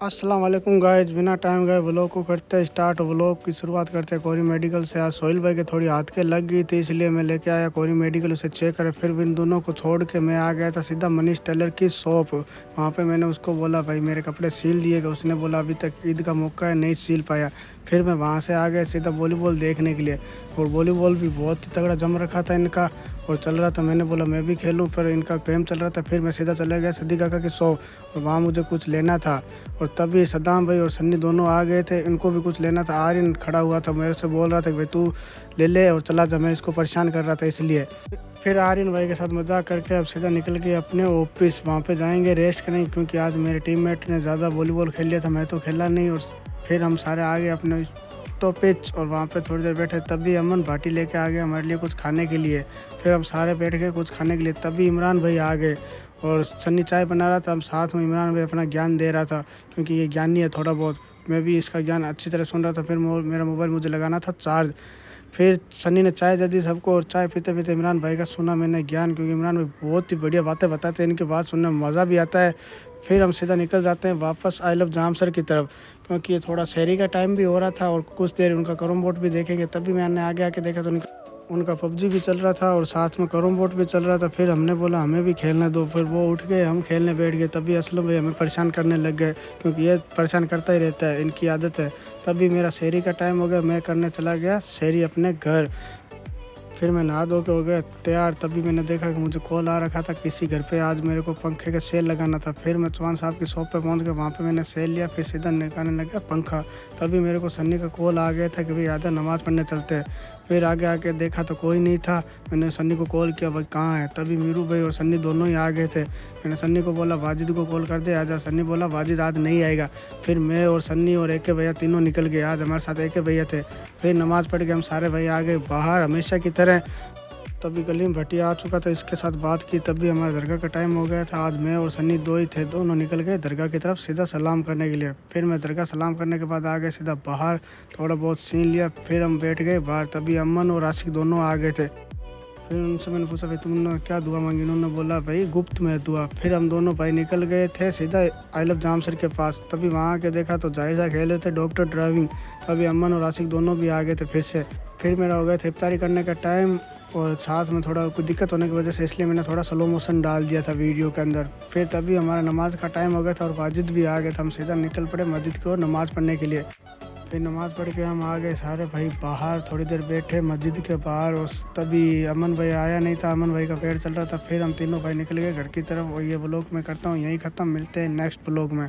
अस्सलाम वालेकुम गाइस, बिना टाइम गए व्लॉग को करते हैं स्टार्ट। व्लॉग की शुरुआत करते हैं कोरी मेडिकल से। आज सोहेल भाई के थोड़ी हाथ के लग गई थी, इसलिए मैं लेके आया कोरी मेडिकल, उसे चेक करे। फिर इन दोनों को छोड़ के मैं आ गया था सीधा मनीष टेलर की शॉप। वहाँ पे मैंने उसको बोला भाई मेरे कपड़े सील दिए गए। उसने बोला अभी तक ईद का मौका है, नहीं सील पाया। फिर मैं वहाँ से आ गया सीधा वॉलीबॉल देखने के लिए, और वॉलीबॉल भी बहुत ही तगड़ा जम रखा था इनका और चल रहा था। मैंने बोला मैं भी खेलूं, फिर इनका गेम चल रहा था। फिर मैं सीधा चला गया सदी काका की शॉप, और वहाँ मुझे कुछ लेना था। और तभी सद्दाम भाई और सन्नी दोनों आ गए थे, इनको भी कुछ लेना था। आर्यन खड़ा हुआ था, मेरे से बोल रहा था कि भाई तू ले ले और चला जा, मैं इसको परेशान कर रहा था इसलिए। फिर आर्यन भाई के साथ मजाक करके अब सीधा निकल गए अपने ऑफिस। वहाँ पे जाएंगे रेस्ट करेंगे, क्योंकि आज मेरे टीममेट ने ज़्यादा वॉलीबॉल खेल लिया था, मैं तो खेला नहीं। और फिर हम सारे आ गए अपने तो पिच, और वहाँ पे थोड़ी देर बैठे। तभी अमन भाटी लेके आ गए हमारे लिए कुछ खाने के लिए। फिर हम सारे बैठ गए कुछ खाने के लिए। तभी इमरान भाई आ गए और सन्नी चाय बना रहा था, हम साथ में इमरान भाई अपना ज्ञान दे रहा था, क्योंकि ये ज्ञानी है थोड़ा बहुत। मैं भी इसका ज्ञान अच्छी तरह सुन रहा था। फिर मेरा मोबाइल मुझे लगाना था चार्ज। फिर सन्नी ने चाय दे दी सबको, और चाय पीते पीते इमरान भाई का सुना मैंने ज्ञान, क्योंकि इमरान भाई बहुत ही बढ़िया बातें बताते हैं, इनकी बात सुनने में मज़ा भी आता है। फिर हम सीधा निकल जाते हैं वापस आई लव जामसर की तरफ, क्योंकि ये थोड़ा शहरी का टाइम भी हो रहा था और कुछ देर उनका कैरम बोर्ड भी देखेंगे। तभी मैंने आगे आके देखा तो उनका पबजी भी चल रहा था और साथ में कैरम बोर्ड भी चल रहा था। फिर हमने बोला हमें भी खेलने दो, फिर वो उठ गए, हम खेलने बैठ गए। तभी असलम भाई हमें परेशान करने लग गए, क्योंकि ये परेशान करता ही रहता है, इनकी आदत है। तभी मेरा शहरी का टाइम हो गया, मैं करने चला गया शहरी अपने घर। फिर मैं नहा धो के हो गया तैयार। तभी मैंने देखा कि मुझे कॉल आ रखा था किसी घर पे, आज मेरे को पंखे का सेल लगाना था। फिर मैं चौहान साहब की शॉप पे पहुंच गया, वहाँ पे मैंने सेल लिया। फिर सीधा निकालने लगा पंखा। तभी मेरे को सन्नी का कॉल आ गया था कि भाई आजा नमाज़ पढ़ने चलते हैं। फिर आगे आके देखा तो कोई नहीं था। मैंने सन्नी को कॉल किया भाई कहाँ है। तभी मीरू भाई और सन्नी दोनों ही आ गए थे। मैंने सन्नी को बोला वाजिद को कॉल कर दे आजा। सन्नी बोला वाजिद आज नहीं आएगा। फिर मैं और सन्नी और एक भैया तीनों निकल गए, आज हमारे साथ एक भैया थे। फिर नमाज़ पढ़ के हम सारे भैया आ गए बाहर हमेशा की तरह। तभी गलीम भटिया आ चुका था, इसके साथ बात की। तभी हमारे दरगाह का टाइम हो गया था। आज मैं और सन्नी दो ही थे, दोनों निकल गए दरगाह की तरफ सीधा सलाम करने के लिए। फिर मैं दरगाह सलाम करने के बाद आ गए सीधा बाहर, थोड़ा बहुत सीन लिया। फिर हम बैठ गए बाहर। तभी अमन और आशिक दोनों आ गए थे। फिर उनसे मैंने पूछा भाई तुमने क्या दुआ मांगी। उन्होंने बोला भाई गुप्त में दुआ। फिर हम दोनों भाई निकल गए थे सीधा आई लव जामसर के पास। तभी वहाँ आके देखा तो जाहिर सा खेल रहे थे डॉक्टर ड्राइविंग। तभी अमन और आशिक दोनों भी आ गए थे फिर से। फिर मेरा हो गया था इफ्तारी करने का टाइम, और साथ में थोड़ा कुछ दिक्कत होने की वजह से इसलिए मैंने थोड़ा स्लो मोशन डाल दिया था वीडियो के अंदर। फिर तभी हमारा नमाज का टाइम हो गया था और वाजिद भी आ गया था। हम सीधा निकल पड़े मस्जिद की ओर नमाज़ पढ़ने के लिए। फिर नमाज़ पढ़ के हम आ गए सारे भाई बाहर, थोड़ी देर बैठे मस्जिद के बाहर। और तभी अमन भाई आया नहीं था, अमन भाई का पेड़ चल रहा था। फिर हम तीनों भाई निकल गए घर की तरफ। और ये ब्लॉग मैं करता हूँ यहीं ख़त्म, मिलते हैं नेक्स्ट ब्लॉग में।